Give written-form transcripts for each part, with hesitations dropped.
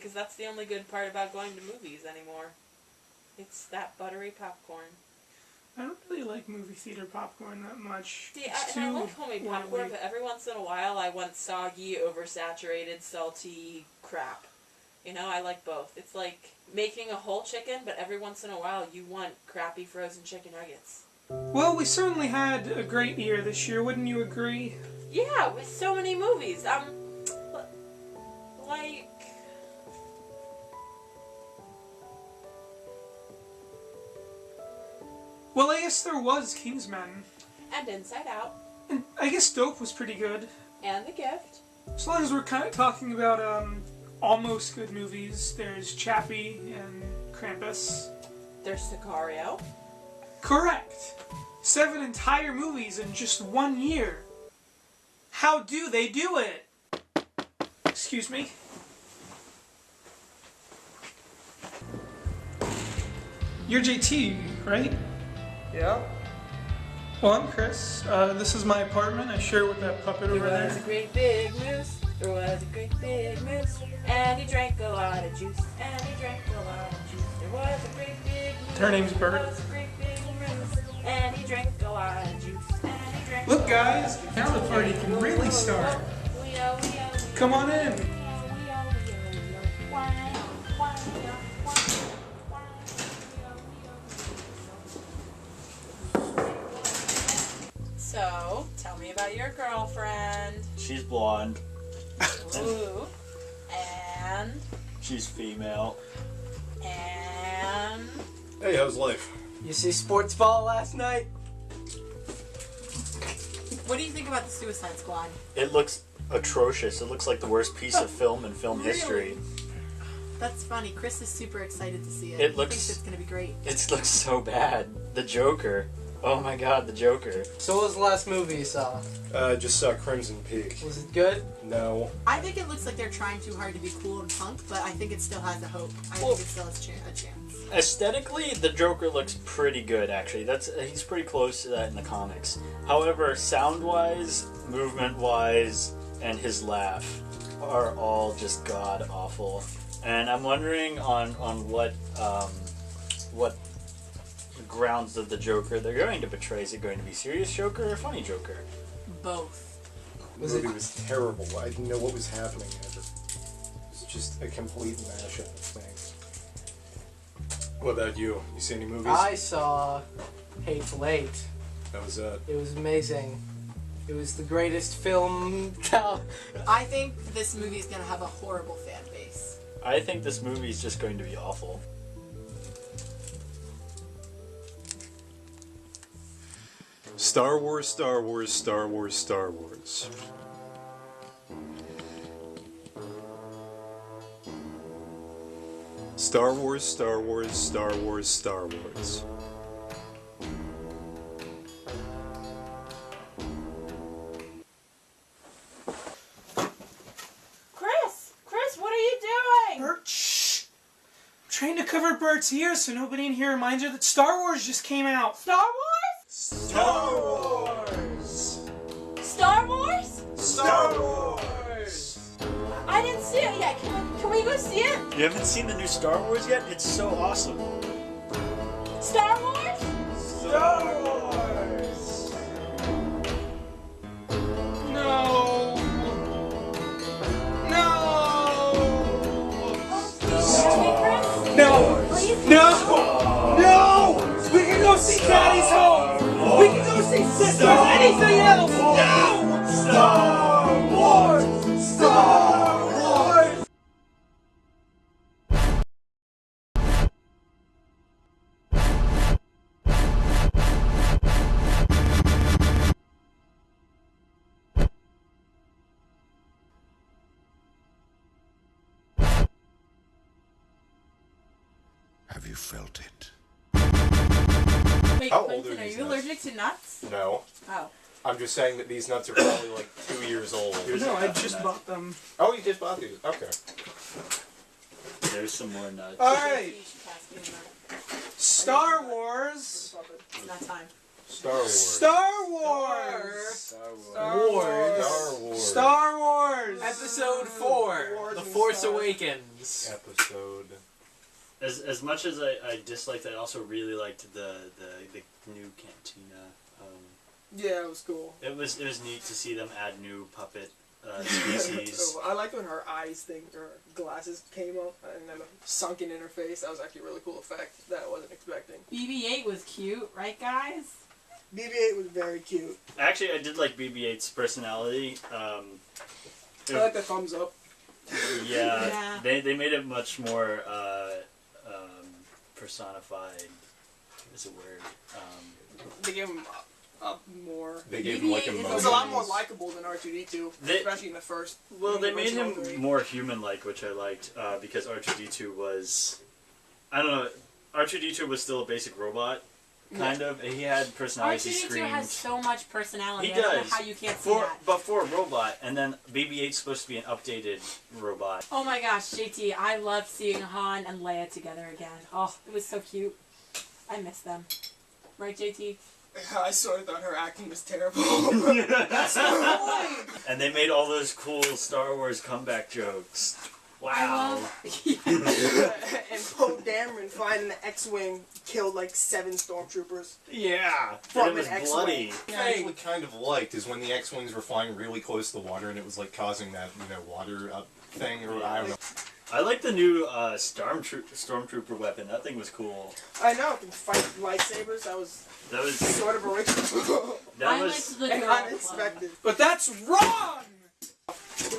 because that's the only good part about going to movies anymore. It's that buttery popcorn. I don't really like movie theater popcorn that much. See, I like homemade popcorn, but every once in a while I want soggy, oversaturated, salty crap. You know, I like both. It's like making a whole chicken, but every once in a while you want crappy frozen chicken nuggets. Well, we certainly had a great year this year, wouldn't you agree? Yeah, with so many movies. Like... Well, I guess there was Kingsman. And Inside Out. And I guess Dope was pretty good. And The Gift. As long as we're kind of talking about almost good movies, there's Chappie and Krampus. There's Sicario. Correct. 7 entire movies in just 1 year. How do they do it? Excuse me. You're JT, right? Yeah? Well, I'm Chris. This is my apartment. I share with that puppet over There was there. a great big moose. There was a great big moose. And he drank a lot of juice. And he drank a lot of juice. There was a great big moose. Her name's Bert. There was a great big moose. And he drank a lot of juice. And he drank Look, guys, now the party can really start. Come on in. So, tell me about your girlfriend. She's blonde. Ooh. And... She's female. And... Hey, how's life? You see sports ball last night? What do you think about the Suicide Squad? It looks atrocious. It looks like the worst piece of film in film history. That's funny. Chris is super excited to see it. It He looks- thinks it's going to be great. It looks so bad. The Joker. Oh my god, the Joker. So what was the last movie you saw? Just saw Crimson Peak. Was it good? No. I think it looks like they're trying too hard to be cool and punk, but I think it still has a hope. I Well- think it still has a chance. Aesthetically, the Joker looks pretty good, actually. He's pretty close to that in the comics. However, sound-wise, movement-wise, and his laugh are all just god-awful. And I'm wondering on what grounds of the Joker they're going to portray. Is it going to be serious Joker or funny Joker? Both. The movie was terrible. I didn't know what was happening. It was just a complete mashup of things. What about you? You see any movies? I saw Hateful Eight. That was it. It was amazing. It was the greatest film. I think this movie is going to have a horrible fan base. I think this movie is just going to be awful. Star Wars, Star Wars, Star Wars, Star Wars. Star Wars, Star Wars, Star Wars, Star Wars. Chris, what are you doing? Bert, shh! I'm trying to cover Bert's ears so nobody in here reminds her that Star Wars just came out. Star Wars? Star Wars! Star Wars? Star Wars! I didn't see it yet. Can we go see it? You haven't seen the new Star Wars yet? It's so awesome. Star Wars? Star Wars! No! No! Excuse me, Chris? No! Please? No! No! We can go see Daddy's home! We can go see Sisters! Anything else! No! Star Wars! Star Wars! Have you felt it? Wait, How old Clinton, are are these you nuts? allergic to nuts? No. Oh. I'm just saying that these nuts are probably like 2 years old. No, I just bought them. Oh, you just bought these? Okay. There's some more nuts. Alright, You should pass me a nut. Star Wars. It's not time. Star Wars. Star Wars. Star Wars. Star Wars. Episode 4, The Force Awakens. Episode. As much as I disliked, I also really liked the new cantina. Yeah, it was cool. It was neat to see them add new puppet species. I liked when her her glasses came up and then sunken in her face. That was actually a really cool effect that I wasn't expecting. BB-8 was cute, right, guys? BB-8 was very cute. Actually, I did like BB-8's personality. I like the thumbs up. Yeah, they made it much more personified. Is a word. They gave him more. They gave him like BB-8 is emotions. It was a lot more likable than R2-D2, especially in the first. Well, they in the made him original three. more human-like, which I liked, because R2-D2 was, I don't know, R2-D2 was still a basic robot, kind of. He had personality. He R2-D2 screamed. has so much personality. He I don't know does. how you can't see that. But for a robot, and then BB-8's supposed to be an updated robot. Oh my gosh, JT, I loved seeing Han and Leia together again. Oh, it was so cute. I miss them. Right, JT? I sort of thought her acting was terrible. And they made all those cool Star Wars comeback jokes. Wow. And Poe Dameron flying the X-Wing killed like 7 stormtroopers. Yeah. From And it was an X-Wing. bloody. I actually kind of liked is when the X-Wings were flying really close to the water and it was like causing that, water thing, or I don't know. I like the new Stormtrooper weapon. That thing was cool. I know, it can fight lightsabers. That was sort of original That I was liked the and girl unexpected. But that's wrong.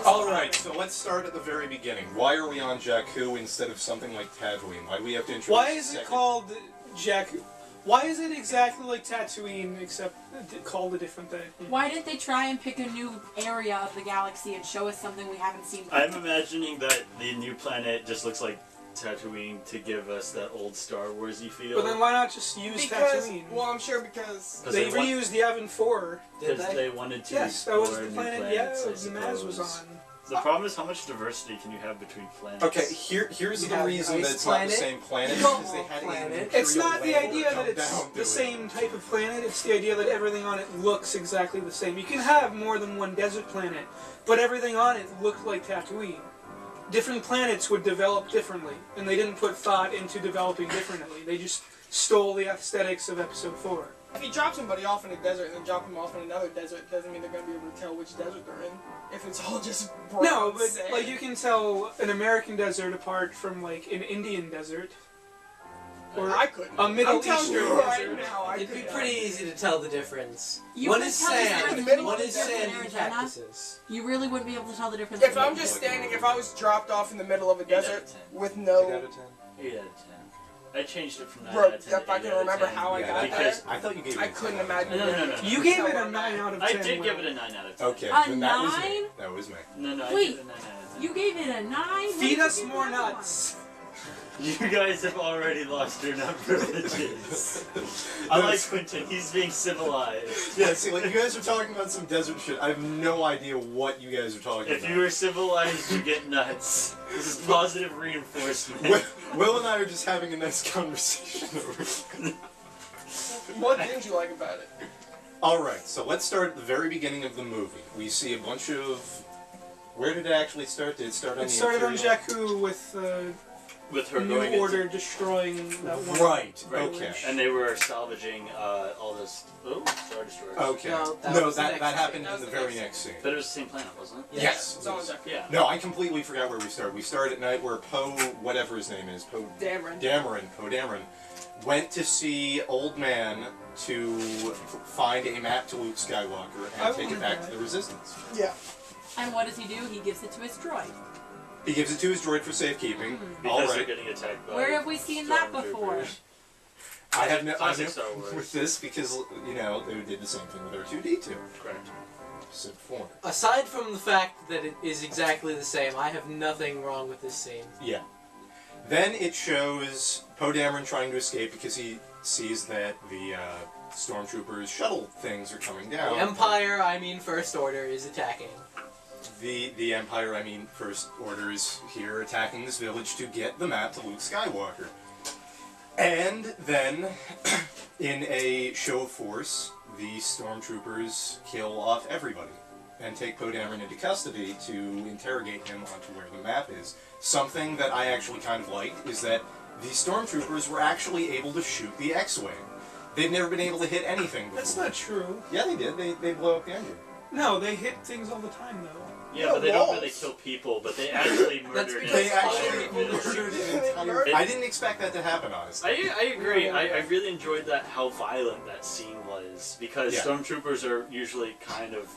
Alright, so let's start at the very beginning. Why are we on Jakku instead of something like Tatooine? Why do we have to introduce Why is it second- called Jakku? Why is it exactly like Tatooine, except called a different thing? Why didn't they try and pick a new area of the galaxy and show us something we haven't seen before? I'm imagining that the new planet just looks like Tatooine to give us that old Star Warsy feel. But then why not just use Because, Tatooine? well, I'm sure because They reused Yavin 4. Did Because they? they wanted to Yes, that was explore the new planet planets, I Maz was suppose. on. The problem is how much diversity can you have between planets? Okay, here's You the have reason that ice it's not the planet, same planet, Come because they on, had planet. It's not the idea that it's down to the it. same type of planet, it's the idea that everything on it looks exactly the same. You can have more than one desert planet, but everything on it looked like Tatooine. Different planets would develop differently, and they didn't put thought into developing differently. They just stole the aesthetics of Episode 4. if you drop somebody off in a desert and then drop them off in another desert, it doesn't mean they're going to be able to tell which desert they're in. If it's all just brown No, but sand. like you can tell an American desert apart from like an Indian desert. Or I couldn't. a Middle I'm telling Eastern you right desert. now, I It'd be couldn't. pretty easy to tell the difference. You One could is tell the difference sand, between one the is desert sand and and Arizona. cactuses. You really wouldn't be able to tell the difference. If I'm just standing, if I was dropped off in the middle of a 8 out of desert 10. with 8 no... out of 10? 8 out of 10. I changed it from 9 Bro, out of 10 yep, to I 8 can out of remember 10. how I got because there. I thought you gave it I a couldn't 10. imagine. No. You gave it a 9 out of 10. I did give Will. it a 9 out of 10. Okay, A then that was 9? me. That was me. No, I Wait, gave it a 9 out of 10. You gave it a 9? What Feed did you us give more the other one? nuts. You guys have already lost your privileges. I like Quentin. He's being civilized. Yeah, see, like, you guys are talking about some desert shit. I have no idea what you guys are talking If about. you were civilized, you get nuts. This is positive reinforcement. Will and I are just having a nice conversation over What didn't you like about it? Alright, so let's start at the very beginning of the movie. We see a bunch of... Where did it actually start? Did it start on It the started on Imperial? Jakku with With her New going into- Order destroying that one. Right, village. okay. and they were salvaging all this. Oh, Star Destroyers. Okay. No, that No, was the that next happened scene. in the very next scene. But it was the same planet, wasn't it? Yes. It's on Jakku. Yeah. No, I completely forgot where we started. We started at night where Poe, whatever his name is, Poe Dameron. Dameron, went to see Old Man to find a map to Luke Skywalker I and take it wanted back that. to the Resistance. Yeah. And what does he do? He gives it to his droid. He gives it to his droid for safekeeping. Because they're Alright. getting attacked by. Where have we seen that before? stormtroopers. I have no Classic I Star Wars. with this because, they did the same thing with R2-D2. Correct. Episode 4. Aside from the fact that it is exactly the same, I have nothing wrong with this scene. Yeah. Then it shows Poe Dameron trying to escape because he sees that the stormtroopers' shuttle things are coming down. The Empire, I mean First Order, is attacking. The Empire, I mean First Order, is here attacking this village to get the map to Luke Skywalker. And then In a show of force, the stormtroopers kill off everybody and take Poe Dameron into custody to interrogate him onto where the map is. Something that I actually kind of liked is that the stormtroopers were actually able to shoot the X-Wing. They've never been able to hit anything before. That's not true. Yeah, they did. They blew up the engine. No, they hit things all the time, though. Yeah, but they don't really kill people, but they actually That's murdered. because They all actually people murdered an entire... I didn't expect that to happen, honestly. I agree. I really enjoyed that, how violent that scene was, because Yeah. stormtroopers are usually kind of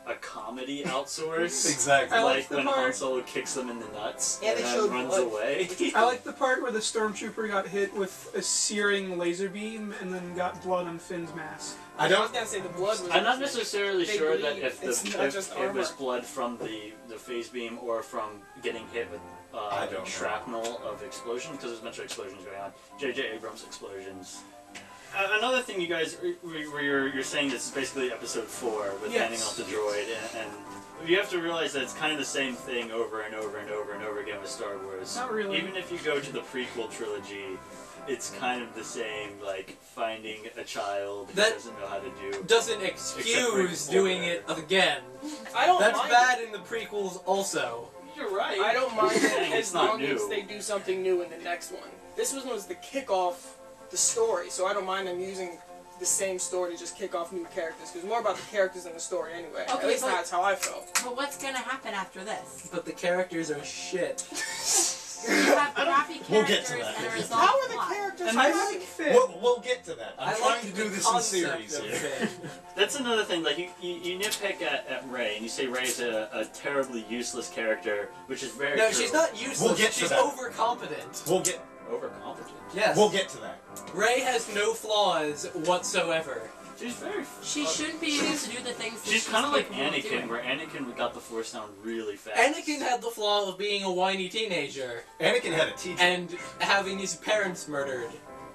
a comedy outsource. Exactly. I Like like the when part- Han Solo kicks them in the nuts And and they then showed runs blood. away. I like the part where the stormtrooper got hit with a searing laser beam and then got blood on Finn's mask. I I was don't... gonna say the blood was. I'm not necessarily They sure that bleed. if It's the not if just it was armor. blood from the phase beam or from getting hit with I don't know. shrapnel of explosions, because there's a bunch of explosions going on. J.J. Abrams explosions. Another thing you guys where you're saying this is basically episode 4 with Yes. handing off the droid, and you have to realize that it's kind of the same thing over and over and over and over again with Star Wars. Not really. Even if you go to the prequel trilogy, it's kind of the same, like finding a child who That- doesn't know how to do. doesn't Except excuse for doing it again. I don't That's mind bad in the prequels also. You're right. I don't mind it Saying as it's not long as new. they do something new in the next one. This one was the kick off the story, so I don't mind them using the same story to just kick off new characters. Because more about the characters than the story anyway. At Okay, least but- that's how I felt. But what's gonna happen after this? But the characters are shit. You have crappy We'll get characters to that. and a How resolved are the plot. characters? I like Finn. We'll get to that. I'm I trying like to the do this in concept series. of Yeah. Finn. That's another thing. Like you nitpick at Rey, and you say Rey's a terribly useless character, which is very No, true. she's not useless. We'll get to She's that. overcompetent. We'll get overcompetent. Yes. we'll get to that. Rey has no flaws whatsoever. She's very. She shouldn't be able to do the things that She's kind of like capable of Anakin, doing. where Anakin got the Force down really fast. Anakin had the flaw of being a whiny teenager Anakin had a teacher. and having his parents murdered.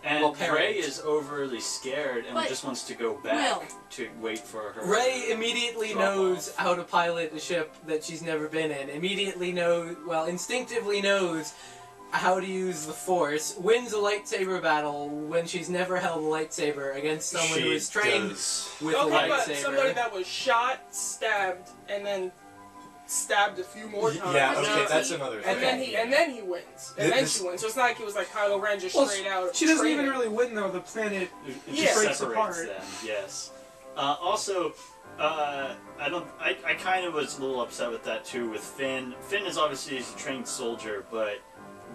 and well, parent. Rey is overly scared and But- just wants to go back Will. to wait for her. Rey immediately Drop knows off. how to pilot a ship that she's never been in. Instinctively knows how to use the Force. Wins a lightsaber battle when she's never held a lightsaber against someone who is trained with a Okay, but lightsaber. somebody that was shot, stabbed, and then stabbed a few more times. Yeah, No, okay, that's he- another And thing. then he wins. And then This- she wins. So it's not like it was like Kylo Ren just Well, straight out. She doesn't even training. really win, though. The planet It Yeah. just breaks separates apart. them. Yes. Also, I kind of was a little upset with that too. With Finn, Finn is obviously he's a trained soldier, but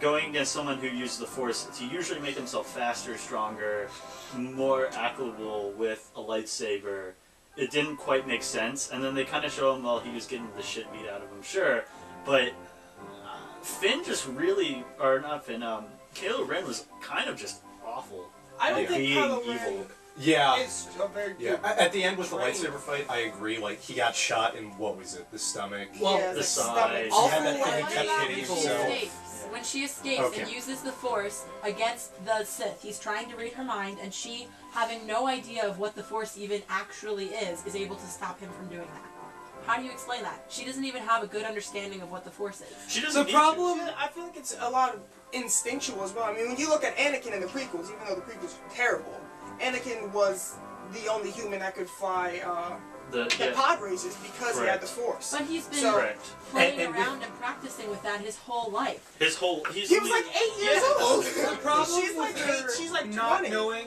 going against someone who uses the Force to usually make himself faster, stronger, more equitable with a lightsaber, it didn't quite make sense. And then they kind of show him, well, he was getting the shit beat out of him, sure, but Finn just really, or not Finn, Kylo Ren was kind of just awful. I don't Yeah. think Being Kylo evil. Ren Yeah. is a very Yeah, good. at the end with the trained. lightsaber fight, I agree. Like, he got shot in, what was it, the stomach? Well, yeah, the like side. stomach. All He had that for thing one that What kept about hitting when she himself. escapes? When she escapes Okay. and uses the Force against the Sith, he's trying to read her mind, and she, having no idea of what the Force even actually is able to stop him from doing that. How do you explain that? She doesn't even have a good understanding of what the Force is. She doesn't The need problem- to. I feel like it's a lot of instinctual as well. I mean, when you look at Anakin in the prequels, even though the prequels were terrible, Anakin was the only human that could fly the pod races because he had the Force. But he's been So- Correct. playing and around and practicing with that his whole life. His whole He was like 8 years old. The problem she's like with her 8. She's like not 20. knowing.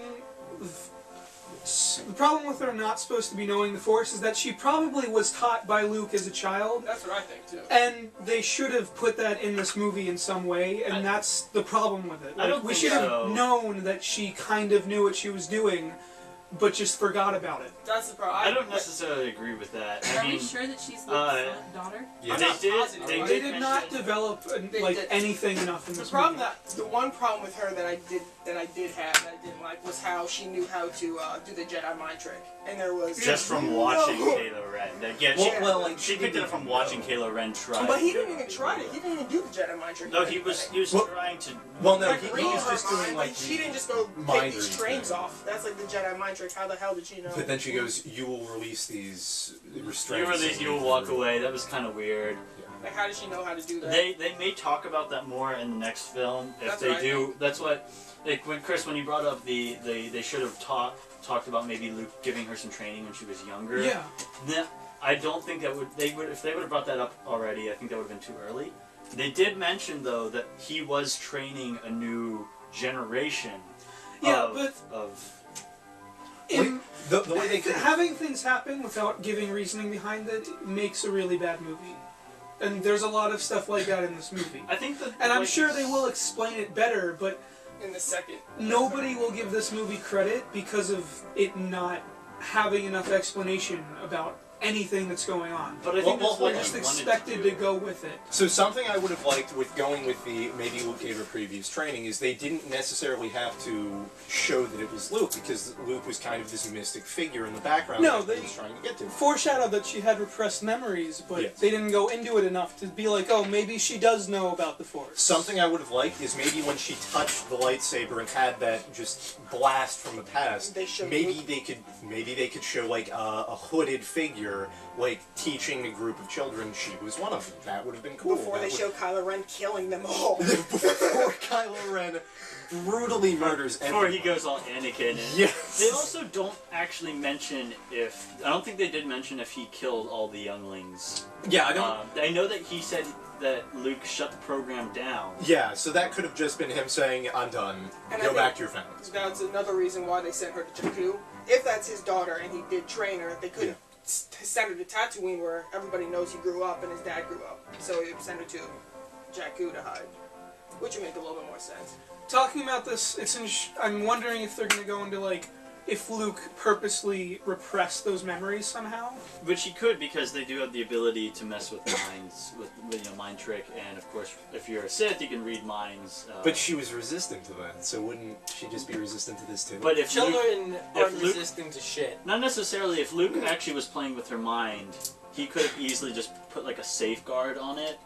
The problem with her not supposed to be knowing the Force is that she probably was taught by Luke as a child, That's what I think too. and they should have put that in this movie in some way, and that's the problem with it. I don't we think should have so. known that she kind of knew what she was doing, but just forgot about it. That's the problem. I don't necessarily agree with that. I Are mean, we sure that she's Luke's daughter? Yeah. they not did. positive. They They did did not mention- develop They like did. anything enough in The this problem movie. the one problem with her that I did have that I didn't like was how she knew how to do the Jedi mind trick, and there was Just from watching Kylo Ren. Yeah, Well, she picked it up from watching Kylo Ren try. But he didn't even try it. He didn't even do the Jedi mind trick. No, he was Well- trying to. Well, no, Like, he read was her just mind, doing but like. she didn't just go mind take these reading trains thing. off. That's like the Jedi mind trick. How the hell did she know? But then she goes, "You will release these You restraints." release, you will walk away. That was kind of weird. Like, how does she know how to do that? They may talk about that more in the next film. If That's they what I do, think. that's what. Like when Chris, when you brought up they should have talked about maybe Luke giving her some training when she was younger. Yeah. I don't think that if they would have brought that up already, I think that would have been too early. They did mention though that he was training a new generation. Yeah, of, but of The way they could having things happen without giving reasoning behind it makes a really bad movie. And there's a lot of stuff like that in this movie. I think that, And I'm like, sure they will explain it better, but In the second. nobody will give this movie credit because of it not having enough explanation about anything that's going on. But I think Well, that's We're what just they wanted expected to to go with it. So something I would have liked with going with the maybe Luke gave her previous training is they didn't necessarily have to show that it was Luke because Luke was kind of this mystic figure in the background No, that he they- was trying to get to. Foreshadowed that she had repressed memories, but Yes. they didn't go into it enough to be like, oh, maybe she does know about the Force. Something I would have liked is maybe when she touched the lightsaber and had that just blast from the past. They showed Maybe Luke. they could show like a hooded figure like teaching a group of children she was one of them. That would have been cool. Before That they would- show Kylo Ren killing them all. before Kylo Ren brutally murders before everyone. he goes all Anakin. And Yes. They also don't actually mention if I don't think they did mention if he killed all the younglings. Yeah, I don't. I know that he said that Luke shut the program down. Yeah, so that could have just been him saying, "I'm done. And I Go think back to your families." That's another reason why they sent her to Jakku. If that's his daughter and he did train her, they could send her to Tatooine where everybody knows he grew up and his dad grew up. So he would send her to Jakku to hide. Which would make a little bit more sense. Talking about this, I'm wondering if they're going to go into, like, if Luke purposely repressed those memories somehow. Which he could because they do have the ability to mess with minds, with mind trick, and of course, if you're a Sith, you can read minds. But she was resistant to that, so wouldn't she just be resistant to this too? But if Luke, Children aren't Luke- resistant to shit. not necessarily, if Luke actually was playing with her mind, he could have easily just put like a safeguard on it.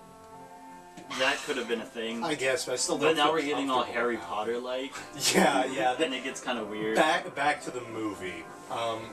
That could have been a thing. I guess, but I still don't. But now feel we're getting all comfortable Harry about it. Potter-like. Yeah. Then it gets kind of weird. Back to the movie.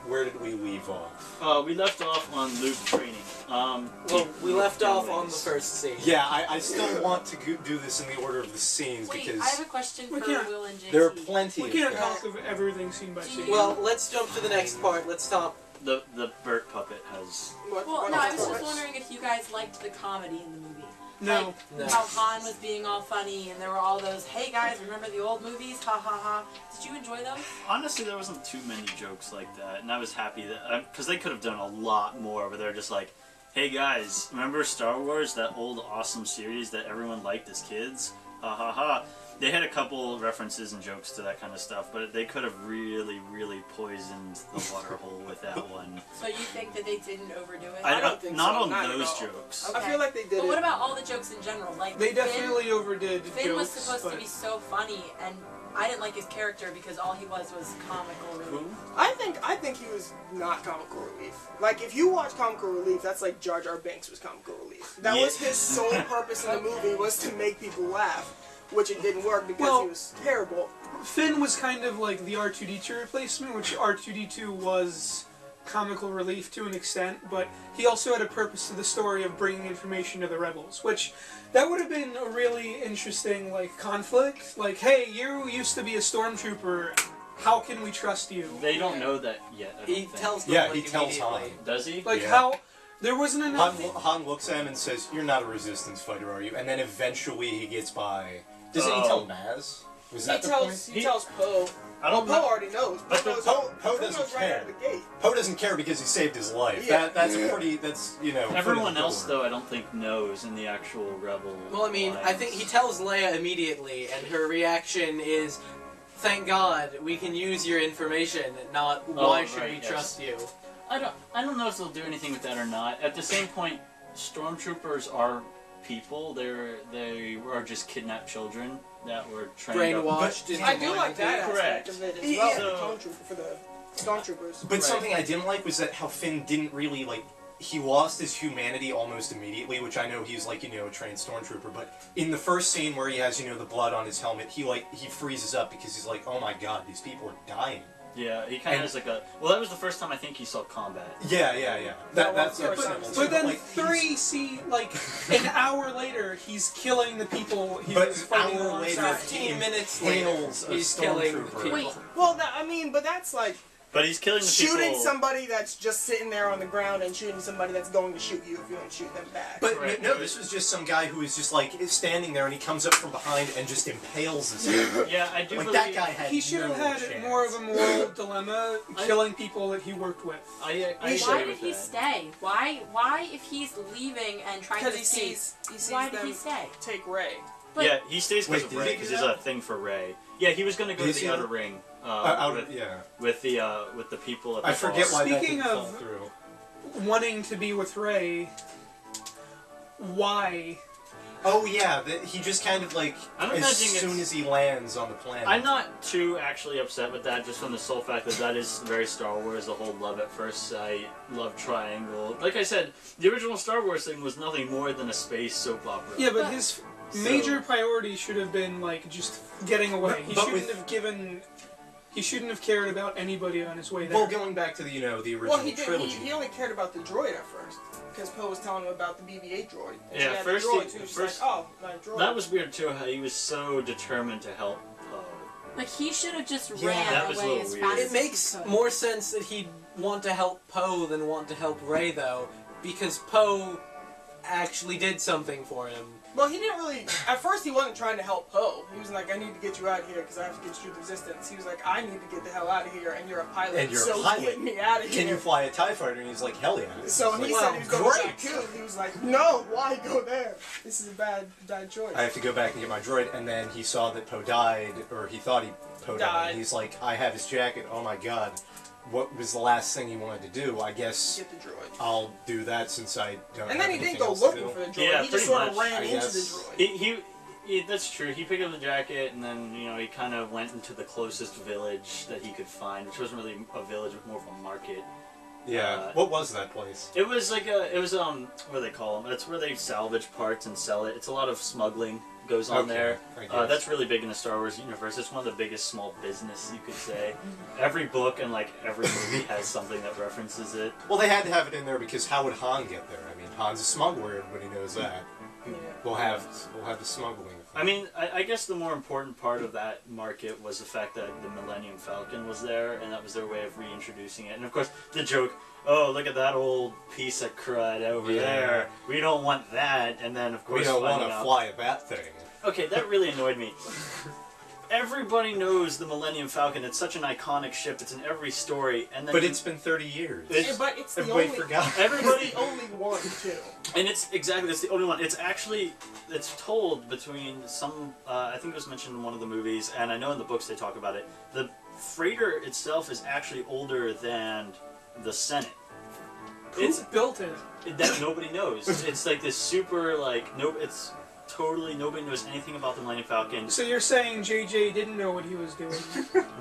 Where did we leave off? We left off on Luke training. Well, we left off on the first scene. Yeah, I still want to do this in the order of the scenes Wait, because I have a question for We can't- Will and JC. there are plenty We of can't things. talk of everything scene by scene. Well, let's jump to the next part. Let's stop. The Burt puppet has. Well, no, I was just wondering if you guys liked the comedy in the movie. No. No. How Han was being all funny, and there were all those, hey guys, remember the old movies? Ha ha ha. Did you enjoy those? Honestly, there wasn't too many jokes like that, and I was happy that because they could have done a lot more. Where they're just like, "Hey guys, remember Star Wars? That old awesome series that everyone liked as kids? Ha ha ha." They had a couple references and jokes to that kind of stuff, but they could have really, really poisoned the water hole with that one. So you think that they didn't overdo it? I don't think not so, on not at those all. jokes. Okay. I feel like they did But what it. about all the jokes in general? Like They definitely overdid Finn jokes, was supposed but to be so funny, and I didn't like his character because all he was comical relief. Who? I think he was not comical relief. Like, if you watch comical relief, that's like Jar Jar Binks was comical relief. That Yeah. was his sole purpose in the movie, was to make people laugh. Which it didn't work because Well- he was terrible. Finn was kind of like the R2-D2 replacement, which R2-D2 was comical relief to an extent, but he also had a purpose to the story of bringing information to the rebels, which that would have been a really interesting like conflict. Like, hey, you used to be a stormtrooper. How can we trust you? They don't know that yet. I don't He think. tells them Yeah, like, he tells Han. immediately. Does he? Like Yeah. how there wasn't enough. Han looks at him and says, "You're not a resistance fighter, are you?" And then eventually he gets by. Doesn't he Oh. tell Maz? Was that the point? He tells Poe. I don't Poe know. already knows. But Poe knows, Poe Poe doesn't knows right care. out of the gate. Poe doesn't care because he saved his life. Yeah. That's pretty. That's Everyone foot in the else, door. though, I don't think knows in the actual rebel. Well, I mean, I think he tells Leia immediately, and her reaction is, "Thank God we can use your information. Not why should right, we yes. trust you?" I don't know if they'll do anything with that or not. At the same point, stormtroopers are people. They are just kidnapped children that were trained up. Brainwashed. into I do wanting like to- that Correct. aspect of it as Yeah. well. So- The clone trooper for the stormtroopers. But Right. something I didn't like was that how Finn didn't really like. He lost his humanity almost immediately, which I know he's like a trained stormtrooper. But in the first scene where he has the blood on his helmet, he freezes up because he's like, "Oh my God, these people are dying." Yeah, he kind of has like a. Well, that was the first time I think he saw combat. Yeah. That's Yeah, but then like, 3 see like an hour later he's killing the people he But was an fighting hour alongside. later, 15 minutes hails later, a he's killing the stormtrooper. people. Wait, well, I mean, but that's like But he's killing the shooting people. somebody that's just sitting there on the ground and shooting somebody that's going to shoot you if you don't shoot them back. But Right. no, this was just some guy who is just like standing there, and he comes up from behind and just impales his head. Yeah, I do Like believe that guy had. He should have no had chance. more of a moral dilemma, killing people that he worked with. I Why agree did with he that. stay? Why if he's leaving and trying to Because he escape, sees why did them he stay? take Ray. But Yeah, he stays because Wait, of did Ray, he because do there's that? a thing for Ray. Yeah, he was gonna go Did to he the do Outer that? Ring with, with the people at the I forget boss. why that Speaking didn't fall of- through. Wanting to be with Rey, why? Oh yeah, he just kind of like I'm as imagining soon it's- as he lands on the planet. I'm not too actually upset with that, just from the sole fact that that is very Star Wars, the whole love at first sight, love triangle. Like I said, the original Star Wars thing was nothing more than a space soap opera. Yeah, but his major priority should have been like just getting away. He But shouldn't with- have given. He shouldn't have cared about anybody on his way there. Well, going back to the the original Well, he did. trilogy. He only cared about the droid at first because Poe was telling him about the BB-8 droid. And Yeah, he had first the droid he- too. She's first- like, oh, my droid. That was weird too, how he was so determined to help Poe. like he should have just Yeah, ran that was a away little as weird. fast It as makes he could. more sense that he'd want to help Poe than want to help Rey, though, because Poe actually did something for him. Well, he didn't really. At first, he wasn't trying to help Poe. He was like, I need to get you out of here because I have to get you through the resistance. He was like, I need to get the hell out of here, and you're a pilot. And you're a so pilot. get me out of here. Can you fly a TIE fighter? And he's like, hell yeah. So when He's he like, said he was going great. to get killed, he was like, no, why go there? This is a bad choice. I have to go back and get my droid, and then he saw that Poe died, or he thought Poe died. Died. And he's like, I have his jacket. Oh my god, what was the last thing he wanted to do? I guess Get the droid. I'll do that since I don't. And have then he didn't anything go else to looking do. for the droid. Yeah, he just pretty sort of much, ran I into the guess. droid. That's true. He picked up the jacket, and then he kind of went into the closest village that he could find, which wasn't really a village, but more of a market. Yeah. What was that place? It was like what do they call them? It's where they salvage parts and sell it. It's a lot of smuggling goes on Okay, there. I guess. That's really big in the Star Wars universe. It's one of the biggest small business, you could say. Every book and like every movie has something that references it. Well, they had to have it in there because how would Han get there? I mean, Han's a smuggler. Everybody knows that. Yeah. We'll have the smuggling. I mean, I guess the more important part of that market was the fact that the Millennium Falcon was there, and that was their way of reintroducing it. And of course, the joke, oh, look at that old piece of crud over Yeah. there. We don't want that. And then, of course, We don't want finding to out- fly a bat thing. Okay, that really annoyed me. Everybody knows the Millennium Falcon. It's such an iconic ship. It's in every story. And then But it's been 30 years. It's- But it's the Everybody only. forgot. Everybody- It's the only one too. And it's the only one. It's actually, it's told between some, I think it was mentioned in one of the movies, and I know in the books they talk about it. The freighter itself is actually older than the Senate. Who built it? That nobody knows. It's like this super, it's totally, nobody knows anything about the Millennium Falcon. So you're saying JJ didn't know what he was doing?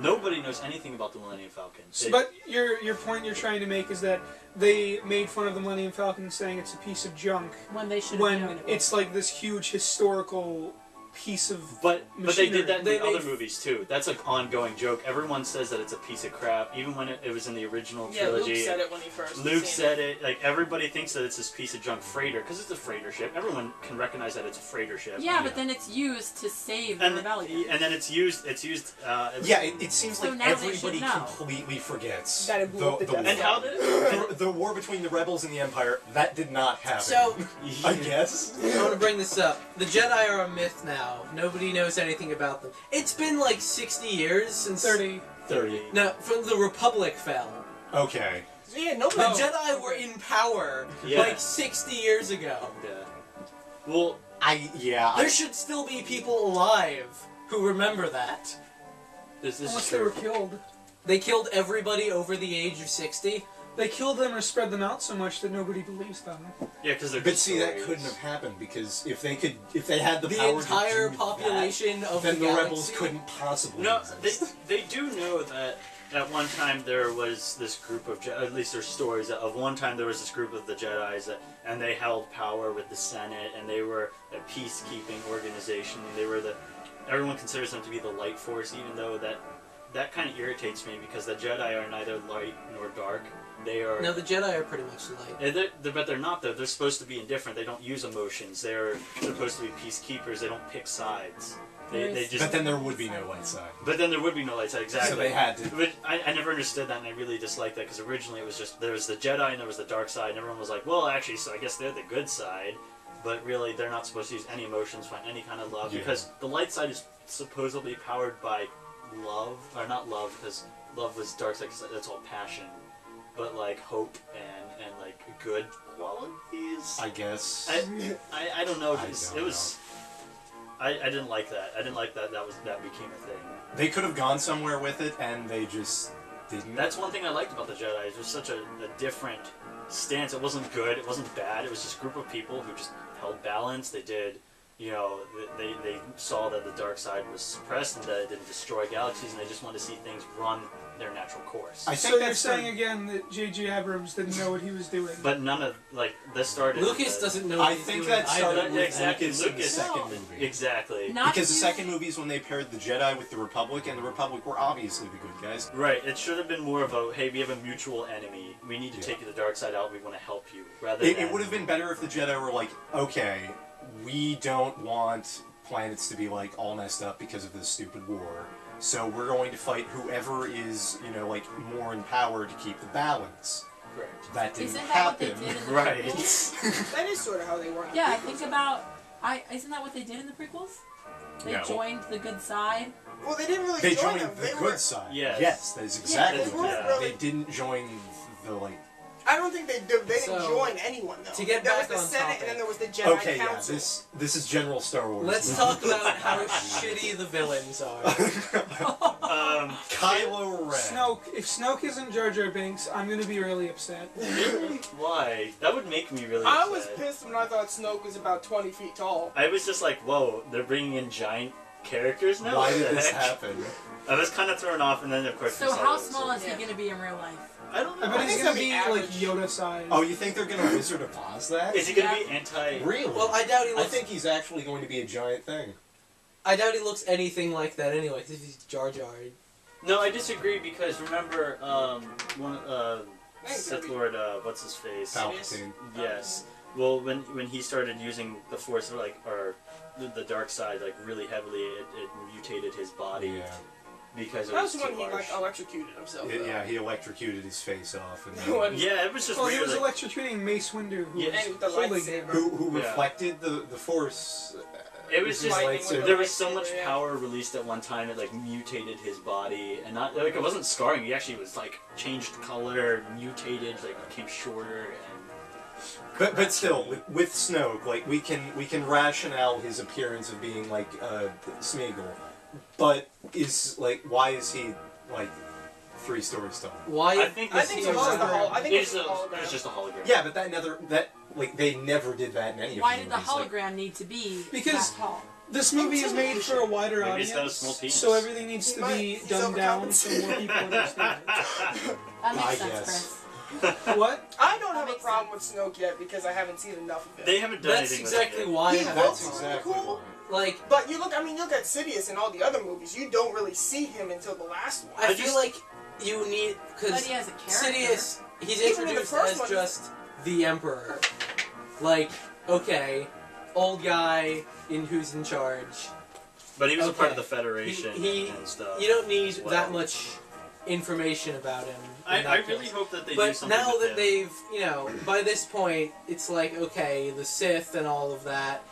Nobody knows anything about the Millennium Falcon. But your point you're trying to make is that they made fun of the Millennium Falcon, saying it's a piece of junk, when they should have when known it. it's like this huge historical piece of. But they did that in They the other made- movies too. That's an ongoing joke. Everyone says that it's a piece of crap, even when it was in the original Yeah, trilogy. Luke said it when he first. Luke seen said it. Like everybody thinks that it's this piece of junk freighter because it's a freighter ship. Everyone can recognize that it's a freighter ship. yeah, but then it's used to save the And rebellion. and then it's used. Yeah, it seems So like now they should everybody know. completely forgets That it blew up the Death And how did it? the war between the rebels and the Empire, that did not happen. So, I guess. I want to bring this up. The Jedi are a myth now. Nobody knows anything about them. It's been like 60 years since... 30. 30. No, from the Republic fell. Okay. Yeah, nobody. The Jedi were in power Yeah. like 60 years ago. Yeah. Well, There should still be people alive who remember that. this Unless is they were true. killed. They killed everybody over the age of 60. They killed them or spread them out so much that nobody believes them. Yeah, because they're. But see, that stories. couldn't have happened because if they had the The power entire to do population that, of then the the galaxy. rebels couldn't possibly No, exist. they do know that at one time there was this group of at least there's stories that of one time there was this group of the Jedis and they held power with the Senate and they were a peacekeeping organization. They were everyone considers them to be the light force, even though that that kind of irritates me because the Jedi are neither light nor dark. They are. No, the Jedi are pretty much light. But they're not though. They're supposed to be indifferent. They don't use emotions. They're supposed to be peacekeepers. They don't pick sides. They just. But then there would be no light side. But then there would be no light side, exactly. So they had to. But I never understood that, and I really disliked that because originally it was just there was the Jedi and there was the dark side, and everyone was like, well, actually, so I guess they're the good side. But really, they're not supposed to use any emotions, find any kind of love, because the light side is supposedly powered by love, or not love, because love was dark side, because that's all passion, but like hope and like good qualities. I guess. I don't know. I didn't like that. I didn't like that. That became a thing. They could have gone somewhere with it, and they just didn't. That's one thing I liked about the Jedi. It was such a different stance. It wasn't good. It wasn't bad. It was just a group of people who just held balance. They did, they saw that the dark side was suppressed and that it didn't destroy galaxies, and they just wanted to see things run their natural course. I think so you're saying again that J.J. Abrams didn't know what he was doing. But none of this started. Lucas doesn't know. What I think that started with exactly. Lucas in the second movie. Exactly. Because the second movie is when they paired the Jedi with the Republic, and the Republic were obviously the good guys. Right. It should have been more of a, hey, we have a mutual enemy. We need to take the dark side out. We want to help you. Rather than... It would have been better if the Jedi were like, okay, we don't want planets to be like all messed up because of this stupid war. So we're going to fight whoever is, like, more in power to keep the balance. Right. That didn't Isn't that happen. what they did in the Right. prequels? That is sort of how they were. Yeah, think about. Isn't that what they did in the prequels? They joined the good side. Well, they didn't really They join joined them. the They good were, side. Yes. Yes, that is exactly they what weren't they did. really- They didn't join the, like... I don't think they didn't So, join anyone though. to get there back was the on Senate, topic. and then there was the Jedi Okay, Council. yeah, this is general Star Wars. Let's talk about how shitty the villains are. Kylo Ren. Snoke. If Snoke isn't Jar Jar Binks, I'm gonna be really upset. Why? That would make me really I upset. was pissed when I thought Snoke was about 20 feet tall. I was just like, whoa, they're bringing in giant characters now? Why What did the this heck? happen? I was kind of thrown off, and then of course. So we saw how it, small is he Yeah. gonna be in real life? I don't know. I bet I he's think gonna that'd be be like average. Yoda size. Oh, you think they're going to Wizard of Oz that? Is he gonna Yeah. be anti? Really? Well, I doubt he I looks. think he's actually going to be a giant thing. I doubt he looks anything like that anyway. Because he's Jar Jar. No, I disagree because remember, one Sith Lord, what's his face? Palpatine. Yes. Well, when he started using the Force, or the dark side, like really heavily, it mutated his body Yeah. because it That was was too when he harsh. electrocuted himself. though. Yeah, he electrocuted his face off. And When- Yeah, it was just Well, he weird. was like- electrocuting Mace Windu, who Yeah. was And with the holding lightsaber. him. who Yeah. reflected the Force. It was just Lightning with the there was so lightsaber, much yeah. power released at one time it like mutated his body, and not like it wasn't scarring. He actually was like changed color, mutated, like became shorter. And But still, with Snoke, like we can rationale his appearance of being like Smeagol, but why is he like 3 stories tall? Why? I think I this think is it's a hologram. I think it's it's a hologram. just a hologram. Yeah, but they never did that in any Why of did the the movies. Like, hologram need to be Because- that tall? This movie is made for a wider Maybe audience, he's got a small penis. so everything needs to be He's dumbed down so overcompensating. more people understand it. That makes I sense, guess. Chris. What? I don't have a makes problem with Snoke yet because I haven't seen enough of it. They haven't done That's anything exactly with it. why. He I That's looks exactly cool. why. Like, But you look at Sidious in all the other movies. You don't really see him until the last one. I feel like you need But because he has a character. Sidious, he's Even in the introduced first as one, just the Emperor. Like, okay, old guy who's in charge. But he was a part of Okay. the Federation He- and stuff. You don't need well. that much information about him. in I that really case. hope that they do But something now with that him. they've, by this point, it's like, okay, the Sith and all of that.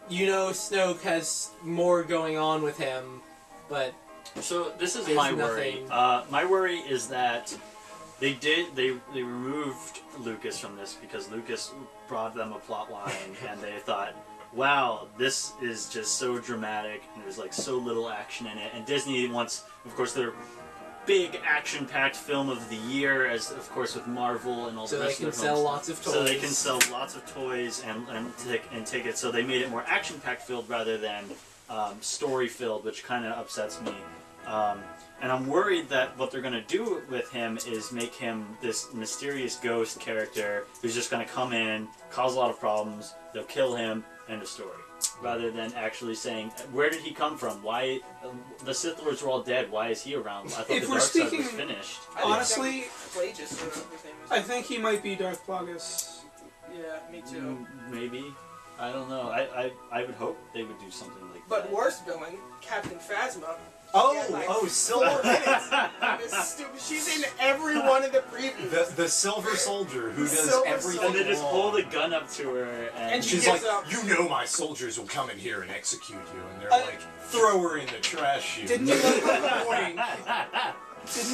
Snoke has more going on with him, but So this is There's my worry. nothing- My worry is that they removed Lucas from this because Lucas brought them a plot line and they thought, wow, this is just so dramatic and there's like so little action in it. And Disney wants, of course, their big action-packed film of the year, as of course with Marvel and all so the they rest can of their sell films. lots of toys. So they can sell lots of toys and tickets. So they made it more action-packed filled rather than story-filled, which kind of upsets me. And I'm worried that what they're going to do with him is make him this mysterious ghost character who's just going to come in, cause a lot of problems, they'll kill him, end of story. rather than actually saying, where did he come from? Why the Sith Lords were all dead? Why is he around? I thought If the we're dark side speaking- was finished. Honestly, Plagueis, or whatever his name is. I think he might be Darth Plagueis. Yeah, me too. Maybe. I don't know. I would hope they would do something like that. But worst villain, Captain Phasma. Oh, Yeah, like Silver. 4 minutes. This stupid. She's in every one of the previews. The Silver Soldier who does Silver everything And they just wrong. hold a gun up to her, and And she She's gives like, up. you know my soldiers will come in here and execute you. And they're like, throw her in the trash chute. Didn't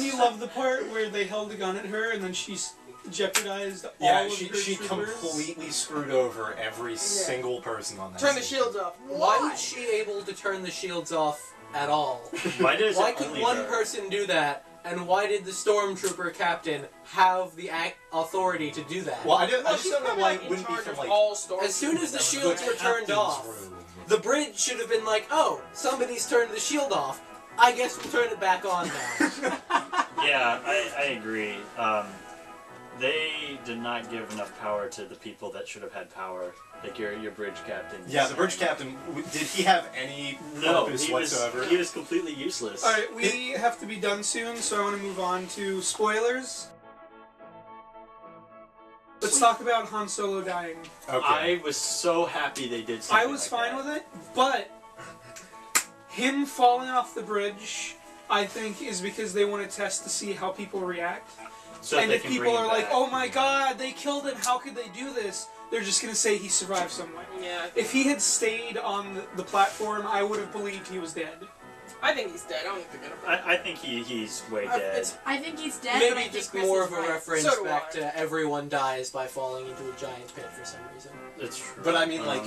you love the part where they held a gun at her and then she's jeopardized all Yeah, of she her troopers? completely screwed over every single person on that Turn the scene. shields off. Why was she able to turn the shields off at all? why does Why it could only one her? person do that? And why did the stormtrooper captain have the authority to do that? Well, I just she's don't know probably, why like, it in wouldn't be charge from of like all storm As soon as the shields were turned captain's off, room. the bridge should have been like, oh, somebody's turned the shield off. I guess we'll turn it back on now. Yeah, I agree. They did not give enough power to the people that should have had power, like your bridge captain. Yeah, the bridge captain. Did he have any No, purpose he whatsoever? was completely useless. Alright, we have to be done soon, so I want to move on to spoilers. Let's talk about Han Solo dying. Okay. I was so happy they did something I was like fine that. with it, but him falling off the bridge, I think, is because they want to test to see how people react. So that And they if can people bring are him like, back. oh my god, they killed him, how could they do this? They're just going to say he survived some way. Yeah, If he had stayed on the platform, I would have believed he was dead. I think he's dead. I don't think they're gonna. I think he's way dead. I think he's dead. but I Maybe think just Chris more is of a right. reference So do back I. to everyone dies by falling into a giant pit for some reason. It's true. But I mean, like,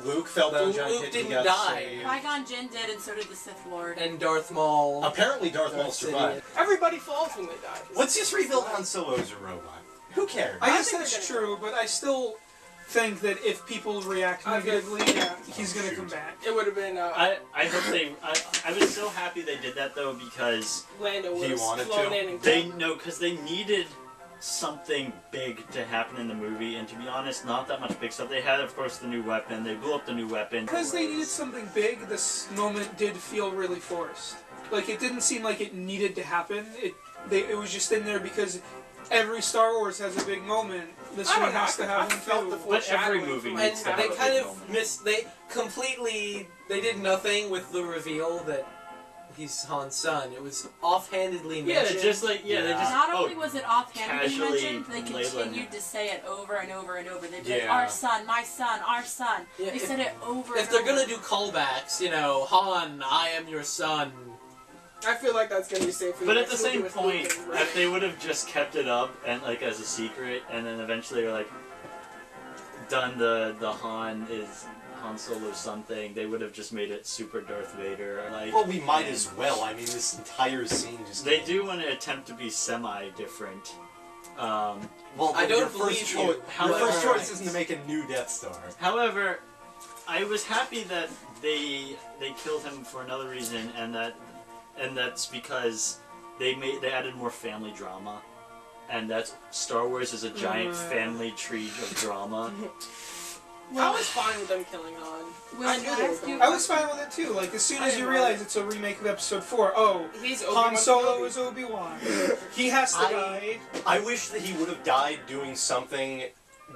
Luke fell down a Luke giant pit. didn't he got die. saved. Qui-Gon Jinn did, and so did the Sith Lord. And Darth Maul. Apparently, Darth Maul survived. Everybody falls when they die. Let's just rebuild Han Solo as a robot. Who cares? I guess think that's they're true, but I still think that if people react I guess- negatively, yeah. he's going to come back. It would have been I hope they. I was so happy they did that though because Lando He was wanted flown to. in and they killed. because they needed something big to happen in the movie, and to be honest, not that much big stuff. They had, of course, the new weapon. They blew up the new weapon. Because they needed something big, this moment did feel really forced. Like, it didn't seem like it needed to happen. It was just in there because every Star Wars has a big moment. This I one don't know, has to have I felt one the too. But every foreshadowing movie from, And needs to have they a kind big of moment. missed. They completely. They did nothing with the reveal that he's Han's son. It was offhandedly Yeah, mentioned. just like they just Not only was it offhandedly casually mentioned, they labeling continued it. to say it over and over and over. They'd be like, Yeah. our son, my son, our son. Yeah, They if- said it over If and they're over. gonna do callbacks, you know, Han, I am your son. I feel like that's gonna be safe for But the at the next movie same with point, Luke and Rey. if they would have just kept it up and like as a secret, and then eventually were like done the Han is Han Solo's son thing, they would have just made it super Darth Vader. Like, Well, we might as well. I mean, this entire scene just. They do want to attempt to be semi-different. Well, I don't your believe first you. Your However- first choice isn't to make a new Death Star. However, I was happy that they killed him for another reason, and that's because they added more family drama, and that's Star Wars is a giant family tree of drama. I was fine with them killing Han. Will, I knew can they I were ask you- going I was fine with it too. Like, as soon as you realize it's a remake of Episode 4, oh, He's Han Obi-Wan Solo Kenobi. is Obi-Wan. He has to die. I wish that he would have died doing something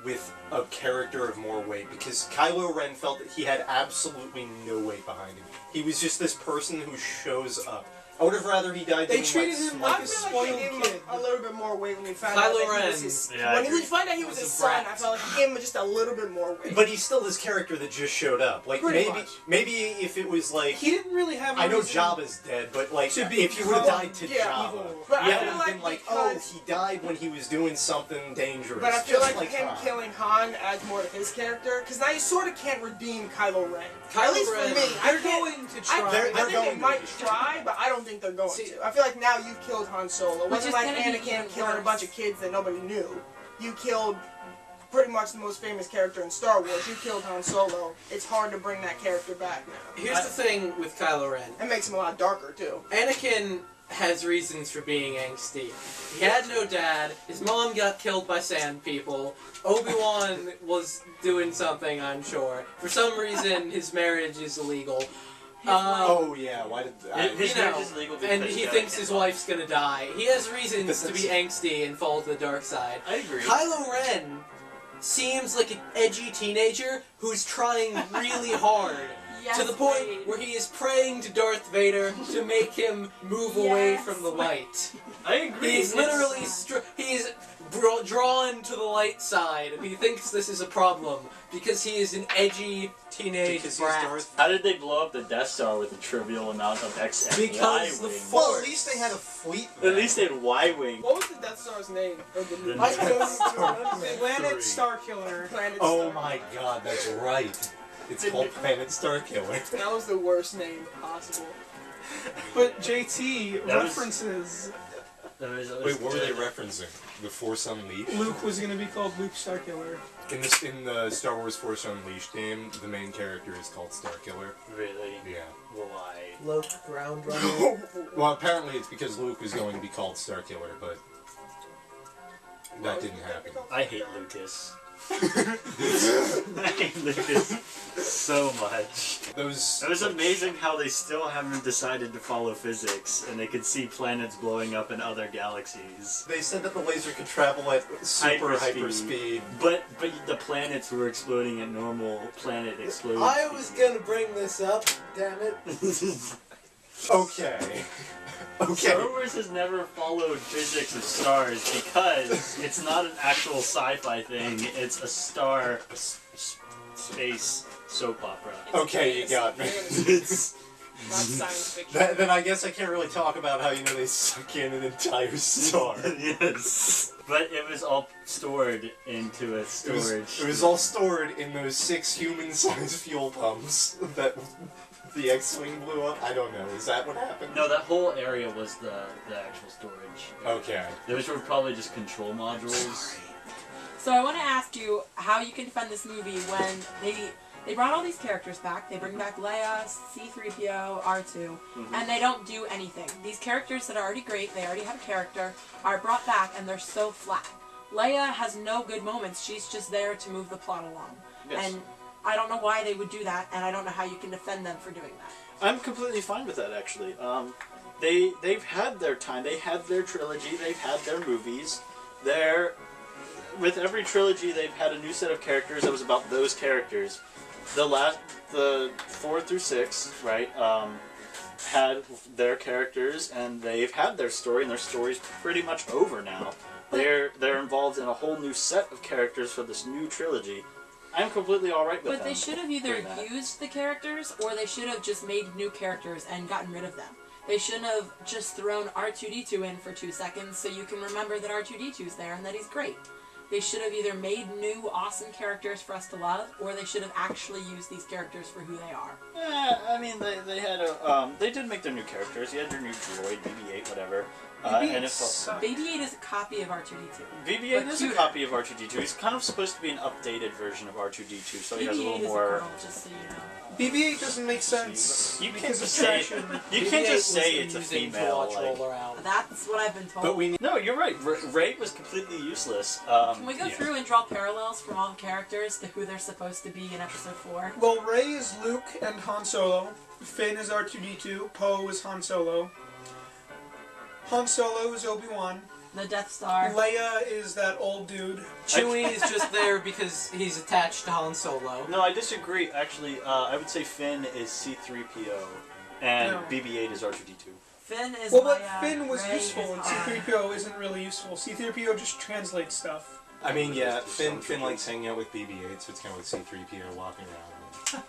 with a character of more weight, because Kylo Ren felt that he had absolutely no weight behind him. He was just this person who shows up. I would have rather he died They doing treated like him smart- like I a feel like spoiled they gave him kid. a little bit more weight when we found Kylo out that he Ren. was his. Yeah, I when we agree. find out he was Was his a son, brat. I felt like he gave him just a little bit more weight. But he's still this character that just showed up. Like Pretty maybe much. maybe if it was like He didn't really have a I know reason Jabba's dead, but like to be if he would have died to yeah, Jabba, evil. But I yeah, it feel would have like been like, because- oh, he died when he was doing something dangerous. But I feel just like him Han. killing Han adds more to his character, because now you sort of can't redeem Kylo Ren. Kylo At least Ren- for me. I They're can't- going to I, try. They're I think going they to. might try, but I don't think they're going to. I feel like now you've killed Han Solo. It Which wasn't is like gonna be Anakin even killing a worse. bunch of kids that nobody knew. You killed pretty much the most famous character in Star Wars. You killed Han Solo. It's hard to bring that character back now. Here's the thing with Kylo Ren. It makes him a lot darker, too. Anakin has reasons for being angsty. He had no dad, his mom got killed by sand people, Obi-Wan was doing something, I'm sure. For some reason, his marriage is illegal. Oh yeah, why did his marriage is illegal because and he thinks his wife's gonna die. He has reasons to be angsty and fall to the dark side. I agree. Kylo Ren seems like an edgy teenager who's trying really hard. Yes, to the point Wade. where he is praying to Darth Vader to make him move away from the light. I agree. He's literally he's drawn to the light side. He thinks this is a problem because he is an edgy teenage brat. How did they blow up the Death Star with a trivial amount of X and Because Y the wing? Well, at least they had a fleet. At least they had Y wing. What was the Death Star's name? Or the movie? I Planet Starkiller. Planet Oh Star. my god, that's right. It's called Planet Starkiller. That was the worst name possible. But JT That was- references Wait, what were they referencing? The Force Unleashed? Luke was going to be called Luke Starkiller. In the Star Wars Force Unleashed game, the main character is called Starkiller. Really? Yeah. Why? Low ground runner. Well, apparently it's because Luke was going to be called Starkiller, but that didn't happen. I hate Lucas. I hate Lucas so much. It was amazing how they still haven't decided to follow physics, and they could see planets blowing up in other galaxies. They said that the laser could travel at super hyperspeed. But the planets were exploding at normal planet exploding I was speed. gonna bring this up, damn it. Okay. Okay. Star Wars has never followed physics of stars because it's not an actual sci-fi thing. It's a space soap opera. Okay, you got me. It's Not science fiction. Then I guess I can't really talk about how, they suck in an entire star. yes, but it was all stored into a storage. It was all stored in those 6 human-sized fuel pumps that the X-Wing blew up. I don't know. Is that what happened? No, that whole area was the actual storage. Okay. Those were probably just control modules. So I want to ask you how you can defend this movie when they brought all these characters back. They bring back Leia, C-3PO, R2, and they don't do anything. These characters that are already great, they already have a character, are brought back and they're so flat. Leia has no good moments. She's just there to move the plot along. Yes. And I don't know why they would do that, and I don't know how you can defend them for doing that. I'm completely fine with that, actually. They've had their time. They had their trilogy. They've had their movies. With every trilogy, they've had a new set of characters that was about those characters. The 4 through 6, right, had their characters, and they've had their story, and their story's pretty much over now. They're involved in a whole new set of characters for this new trilogy. I'm completely alright with But them. they should have either doing that. used the characters, or they should have just made new characters and gotten rid of them. They shouldn't have just thrown R2-D2 in for 2 seconds so you can remember that R2-D2's there and that he's great. They should have either made new awesome characters for us to love, or they should have actually used these characters for who they are. I mean, they had they did make their new characters. You had your new droid, BB-8, whatever. And it felt... BB-8 is a copy of R2-D2. BB-8 But is cuter. a copy of R2-D2. He's kind of supposed to be an updated version of R2-D2, so he has a little BB-8 is a more... girl, just so you know. BB-8 doesn't make sense You can't because of just say traction. you can't just say it's a female. Roll around. That's what I've been told. But we No, you're right. Rey was completely useless. Can we go through and draw parallels from all the characters to who they're supposed to be in Episode 4? Well, Rey is Luke and Han Solo. Finn is R2-D2. Poe is Han Solo. Han Solo is Obi-Wan. The Death Star. Leia is that old dude. Chewie is just there because he's attached to Han Solo. No, I disagree. Actually, I would say Finn is C-3PO, and No. BB-8 is R2-D2. Finn is Well, but Leia, Finn was Rey useful, is and Han. C-3PO isn't really useful. C-3PO just translates stuff. I mean, yeah, Finn likes hanging out with BB-8, so it's kind of like C-3PO walking around.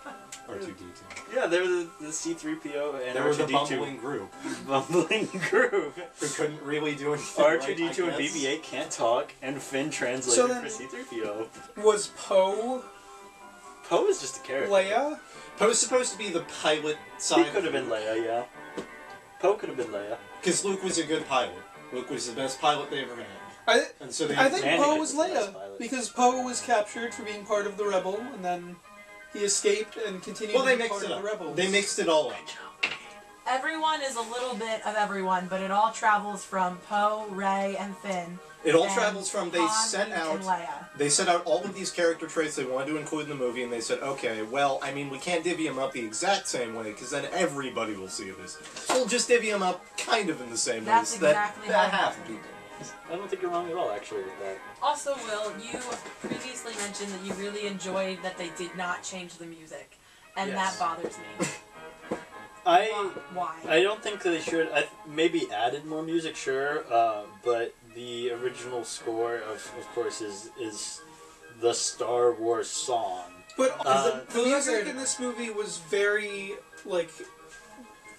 R2-D2. Yeah, they were the C-3PO and They were the R2-D2 bumbling group bumbling group. who couldn't really do anything. R2-D2 right, and I guess. BB-8 can't talk, and Finn translated So then- for C-3PO. Was Poe Poe is just a character. Leia? Poe's supposed to be the pilot He side. could have been Leia, yeah. Poe could have been Leia. Because Luke was a good pilot. Luke was the best pilot they ever had. And so they... I think Anakin Poe was was the best Leia, pilot. because Poe was captured for being part of the Rebel, and then he escaped and continued Well, to they be mixed part it of up. the Rebels. They mixed it all up. everyone is a little bit of everyone, but it all travels from Poe, Rey, and Finn. It all and travels from Han, Luke, and Leia. they set out all of these character traits they wanted to include in the movie, and they said, okay, well, I mean, we can't divvy them up the exact same way, because then everybody will see this. So we'll just divvy them up kind of in the same way. That's exactly that how it half happened. people. I don't think you're wrong at all, actually, with that. Also, Will, you previously mentioned that you really enjoyed that they did not change the music, and Yes. that bothers me. Why? I don't think they should. Maybe added more music, sure, but the original score, of course, is the Star Wars song. But the music Blizzard- in this movie was very, like,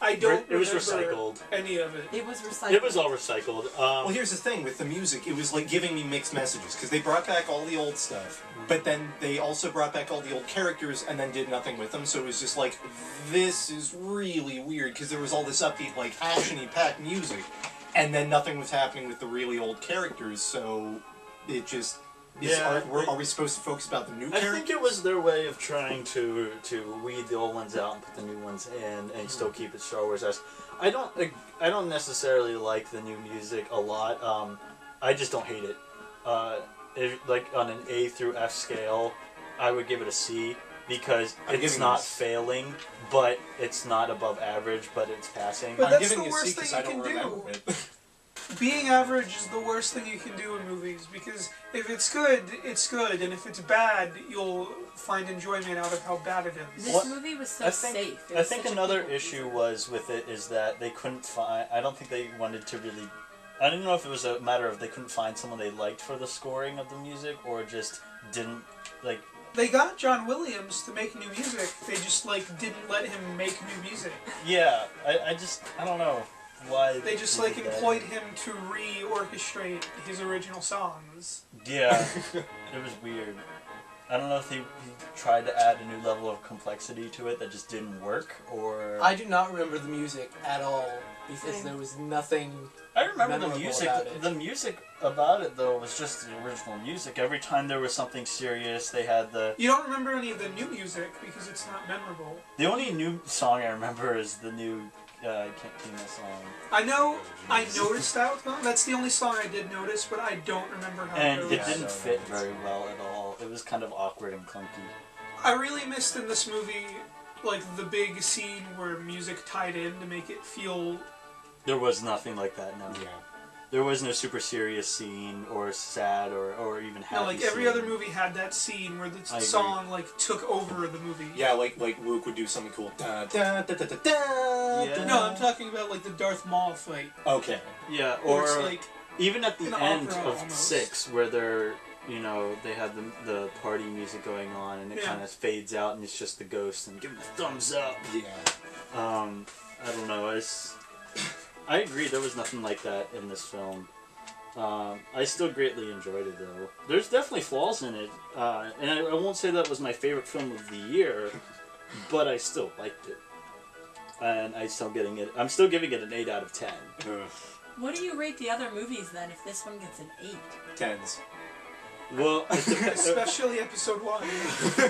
I don't It was remember recycled. any of it. It was recycled. It was all recycled. Well, here's the thing with the music. It was like giving me mixed messages because they brought back all the old stuff, but then they also brought back all the old characters and then did nothing with them. So it was just like, this is really weird because there was all this upbeat, like action-y packed music, and then nothing was happening with the really old characters. So it just are we supposed to focus about the new characters? I think it was their way of trying to weed the old ones out and put the new ones in, and still keep it Star Wars-esque. I don't necessarily like the new music a lot. I just don't hate it. Like on an A through F scale, I would give it a C because it's not failing, but it's not above average, but it's passing. But I'm that's giving the it a C worst because thing I you don't can remember do. it. Being average is the worst thing you can do in movies, because if it's good, it's good, and if it's bad, you'll find enjoyment out of how bad it is. This movie was so safe. It I was think such a another people issue movie. was with it is that they couldn't find. I don't think they wanted to really. I don't know if it was a matter of they couldn't find someone they liked for the scoring of the music, or just didn't like. They got John Williams to make new music, they just, like, didn't let him make new music. Yeah, I don't know why. They just, did like, that. employed him to re-orchestrate his original songs. Yeah, it was weird. I don't know if he tried to add a new level of complexity to it that just didn't work, or... I do not remember the music at all because Same. there was nothing. I remember the memorable music. about it. The music about it, though, was just the original music. Every time there was something serious, they had the... You don't remember any of the new music, because it's not memorable. The only new song I remember is the new Cantina song. I know, I noticed that one. That's the only song I did notice, but I don't remember how And it it goes. didn't fit very well at all. It was kind of awkward and clunky. I really missed in this movie, like, the big scene where music tied in to make it feel... There was nothing like that, no. Yeah. There was no super serious scene, or sad, or even happy No, like, every scene. other movie had that scene where the I agree. song, like, took over the movie. Yeah, like Luke would do something cool. Da, da, da, da, da, da, Yeah. No, I'm talking about, like, the Darth Maul fight. Okay. Yeah, Or or it's, like, even at the an end opera of almost. 6, where they're, they had the party music going on, and it Yeah. kind of fades out, and it's just the ghost, and give him a thumbs up. Yeah. I don't know, I agree, there was nothing like that in this film. I still greatly enjoyed it, though. There's definitely flaws in it, and I won't say that was my favorite film of the year, but I still liked it. And I'm still giving it an 8 out of 10. What do you rate the other movies then if this one gets an 8? Tens. Well, especially episode 1.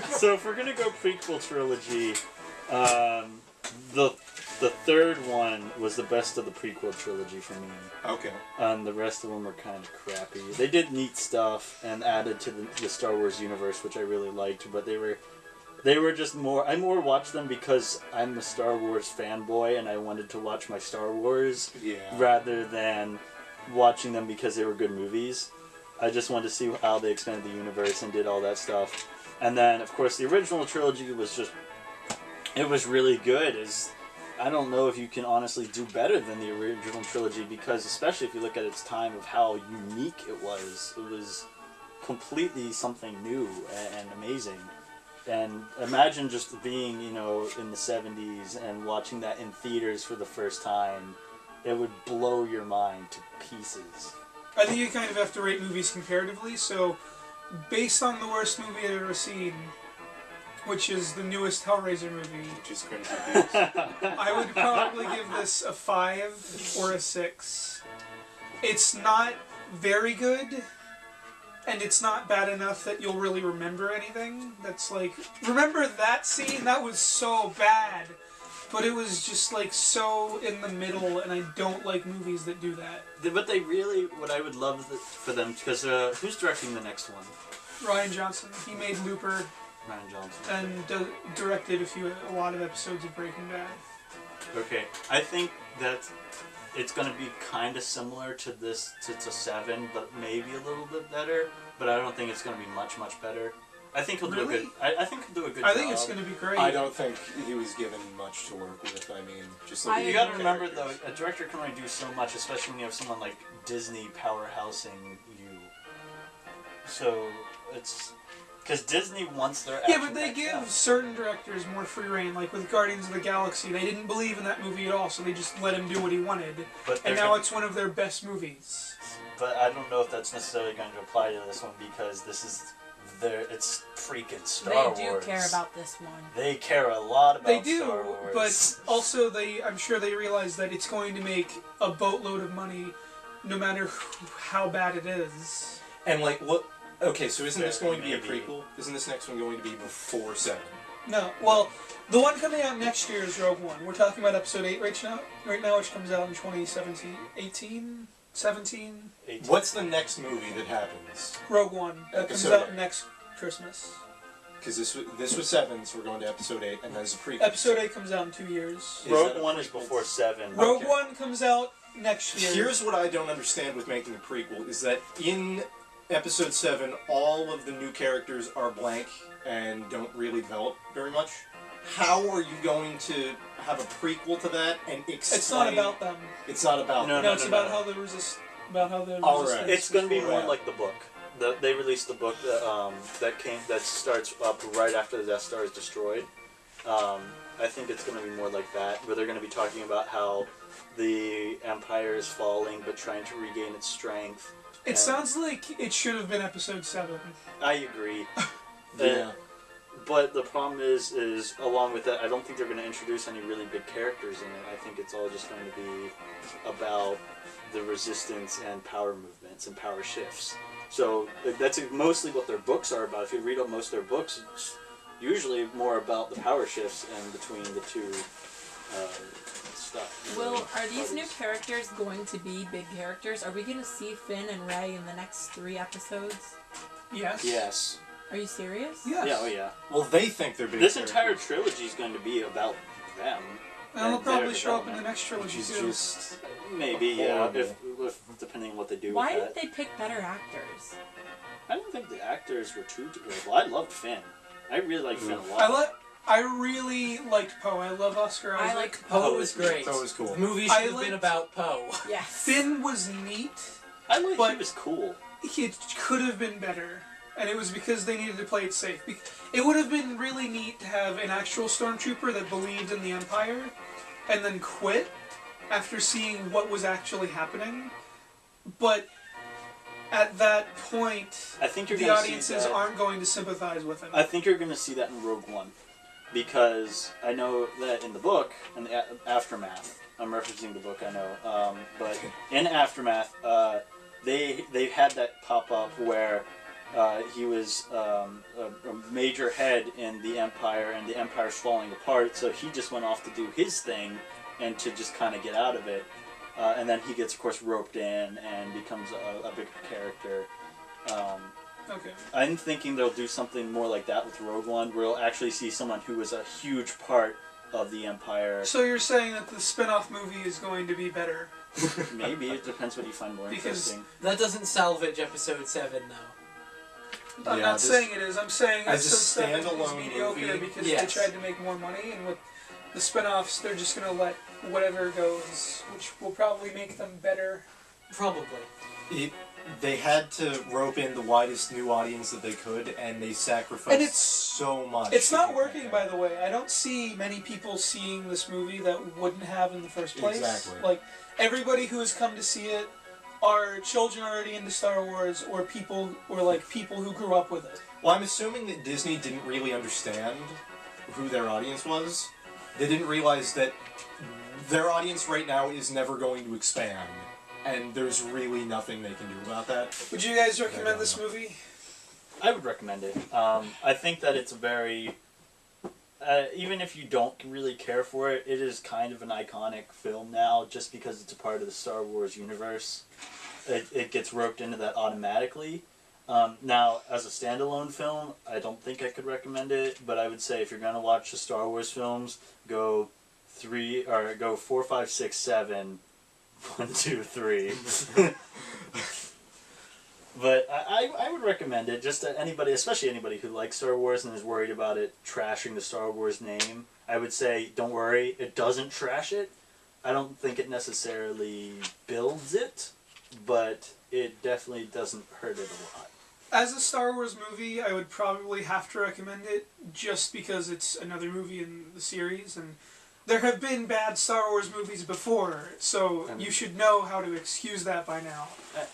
so if we're gonna go prequel trilogy, the third one was the best of the prequel trilogy for me. Okay. And the rest of them were kind of crappy. They did neat stuff and added to the Star Wars universe, which I really liked, but they were just more... I more watched them because I'm a Star Wars fanboy and I wanted to watch my Star Wars rather than watching them because they were good movies. I just wanted to see how they expanded the universe and did all that stuff. And then, of course, the original trilogy was just... It was really good. I don't know if you can honestly do better than the original trilogy because, especially if you look at its time of how unique it was completely something new and amazing. And imagine just being, in the 70s and watching that in theaters for the first time. It would blow your mind to pieces. I think you kind of have to rate movies comparatively, so based on the worst movie I've ever seen, which is the newest Hellraiser movie, Which is cringe. I would probably give this a 5 or a 6. It's not very good, and it's not bad enough that you'll really remember anything. That's like, remember that scene? That was so bad. but it was just like so in the middle, and I don't like movies that do that. But they really, what I would love for them, because who's directing the next one? Ryan Johnson. He made Looper. Ryan Johnson. And directed a lot of episodes of Breaking Bad. Okay, I think that it's going to be kind of similar to this, to 7, but maybe a little bit better. But I don't think it's going to be much better. I think he'll do a good. I think he'll do a good job. I think it's going to be great. I don't think he was given much to work with. I mean, just like you got to remember though, a director can only do so much, especially when you have someone like Disney powerhousing you. So it's because Disney wants their yeah, but they give certain directors more free reign. Like with Guardians of the Galaxy, they didn't believe in that movie at all, so they just let him do what he wanted. And now it's one of their best movies. But I don't know if that's necessarily going to apply to this one because this is. It's freaking Star Wars. They do care about this one. They care a lot about They do, Star Wars. but also I'm sure they realize that it's going to make a boatload of money no matter how bad it is. And like, what... Okay, so isn't this going to be a prequel? Isn't this next one going to be before 7? No, well, the one coming out next year is Rogue One. We're talking about Episode 8 right now, which comes out in 2017, 18, 17. 18. What's the next movie that happens? Rogue One. That comes out next Christmas. Because this was 7, so we're going to Episode 8, and there's a prequel. Episode 8 comes out in 2 years. Rogue One is before 7. Rogue One comes out next year. Here's what I don't understand with making a prequel, is that in Episode 7, all of the new characters are blank and don't really develop very much. How are you going to have a prequel to that and explain... It's not about them. It's not about them. No, it's about how the resistance... It's going to be more like the book. They released the book that starts up right after the Death Star is destroyed. I think it's going to be more like that, where they're going to be talking about how the Empire is falling but trying to regain its strength. It sounds like it should have been Episode 7. I agree. Yeah. But the problem is along with that, I don't think they're going to introduce any really big characters in it. I think it's all just going to be about the resistance and power movements and power shifts. So that's mostly what their books are about. If you read up most of their books, it's usually more about the power shifts and between the two stuff. Will, are these new characters going to be big characters? Are we going to see Finn and Rey in the next 3 episodes? Yes. Yes. Are you serious? Yes. Yeah, oh yeah. Well, they think they're big This characters. entire trilogy is going to be about them. And they'll probably show up in the next trilogy too. Just maybe, yeah, if depending on what they do Why with didn't they pick better actors? I don't think the actors were too terrible. I loved Finn. I really liked Finn a lot. I really liked Poe. I love Oscar Isaac. I liked Poe was great. Poe was cool. The movie should have been about Poe. Yes. Finn was neat. I liked but he was cool. It could have been better. And it was because they needed to play it safe. It would have been really neat to have an actual stormtrooper that believed in the Empire and then quit after seeing what was actually happening. But at that point, I think the audiences aren't going to sympathize with him. I think you're going to see that in Rogue One. Because I know that in the book, in the Aftermath, I'm referencing the book, I know, but in Aftermath, they had that pop up where he was a major head in the Empire, and the Empire's falling apart, so he just went off to do his thing and to just kind of get out of it. And then he gets, of course, roped in and becomes a bigger character. Okay. I'm thinking they'll do something more like that with Rogue One, where we'll actually see someone who was a huge part of the Empire. So you're saying that the spin-off movie is going to be better? Maybe. It depends what you find more interesting. That doesn't salvage Episode 7, though. I'm not saying it is. I'm saying as Episode a 7 is standalone mediocre movie, because they tried to make more money, and with the spin-offs, they're just going to let whatever goes, which will probably make them better. Probably. They had to rope in the widest new audience that they could, and they sacrificed so much. It's not working, by the way. I don't see many people seeing this movie that wouldn't have in the first place. Exactly. Like, everybody who has come to see it are children already into Star Wars, or people who grew up with it. Well, I'm assuming that Disney didn't really understand who their audience was. They didn't realize that their audience right now is never going to expand. And there's really nothing they can do about that. Would you guys recommend this movie? I would recommend it. I think that it's very even if you don't really care for it, it is kind of an iconic film now, just because it's a part of the Star Wars universe. It gets roped into that automatically. Now, as a standalone film, I don't think I could recommend it, but I would say if you're going to watch the Star Wars films, go 4, 5, 6, 7, 1, 2, 3. But I would recommend it just to anybody, especially anybody who likes Star Wars and is worried about it trashing the Star Wars name. I would say, don't worry, it doesn't trash it. I don't think it necessarily builds it, but it definitely doesn't hurt it a lot. As a Star Wars movie, I would probably have to recommend it just because it's another movie in the series, and there have been bad Star Wars movies before, so you should know how to excuse that by now.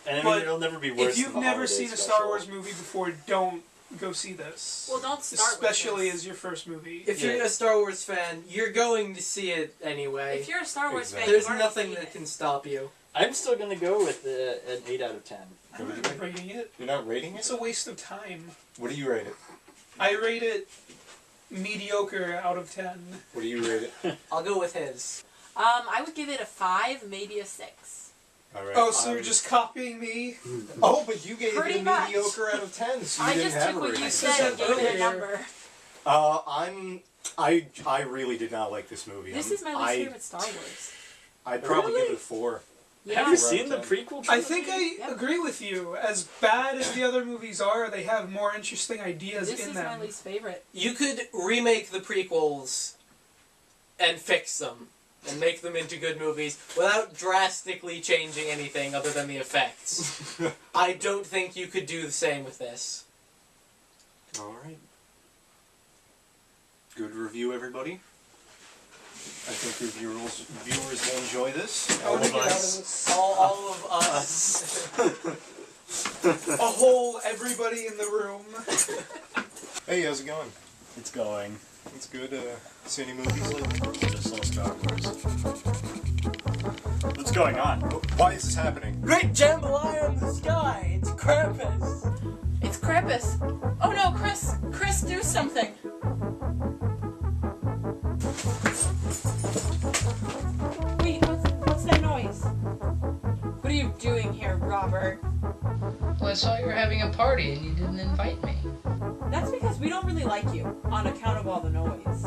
And I mean, it'll never be worse. If you've never seen a Star Wars movie before, don't go see this. Well, don't start especially with this. as your first movie. If you're a Star Wars fan, you're going to see it anyway. If you're a Star Wars fan, there's nothing that can stop you. I'm still going to go with an 8 out of 10. I'm not rating it. You're not rating it? It's a waste of time. What do you rate it? I rate it mediocre out of 10. What do you rate it? I'll go with his. I would give it a 5, maybe a 6. Alright. Oh, so you're just copying me? Oh, but you gave Pretty it a much. mediocre out of 10, so you I didn't just have took a what rating. you said and gave it a number. I really did not like this movie. This is my least favorite Star Wars. I'd probably Really? give it a 4. Yeah. Have you seen the prequel trilogy? I think I agree with you. As bad as the other movies are, they have more interesting ideas This in is them. my least favorite. You could remake the prequels and fix them and make them into good movies without drastically changing anything other than the effects. I don't think you could do the same with this. Alright. Good review, everybody. I think your viewers will enjoy this. I want to get out of this. All of us. A whole everybody in the room. Hey, how's it going? It's going. It's good. See any movies lately? Just saw Star Wars. What's going on? Why is this happening? Great jambalaya in the sky! It's Krampus! It's Krampus. Oh no, Chris! Chris, do something! Wait, what's that noise? What are you doing here, Robert? Well, I saw you were having a party and you didn't invite me. That's because we don't really like you, on account of all the noise.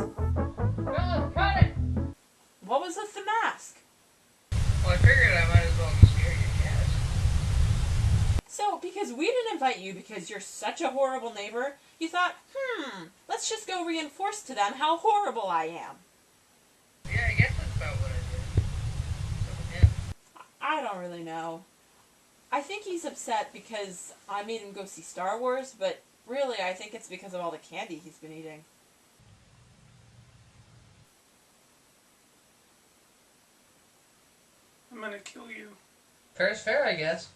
Ron, cut it! What was with the mask? Well, I figured I might as well just hear your guess. So, because we didn't invite you because you're such a horrible neighbor, you thought, let's just go reinforce to them how horrible I am. Yeah, I guess that's about what I did. So with him. I don't really know. I think he's upset because I made him go see Star Wars, but really I think it's because of all the candy he's been eating. I'm gonna kill you. Fair's fair, I guess.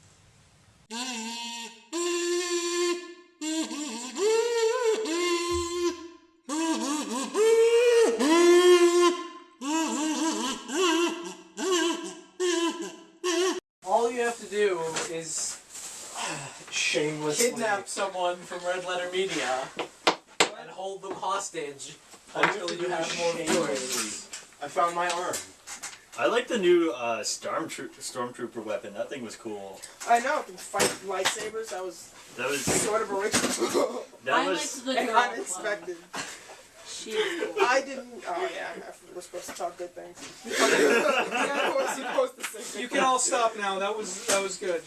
All you have to do is Shamelessly. kidnap someone from Red Letter Media and hold them hostage until you have more viewers. I found my arm. I like the new stormtrooper weapon. That thing was cool. I know, can fight lightsabers. That was sort of original That was liked the and girl unexpected. She was cool. I didn't. Oh yeah, we're supposed to talk good things. Yeah, I was supposed to say. You can all stop now. That was good.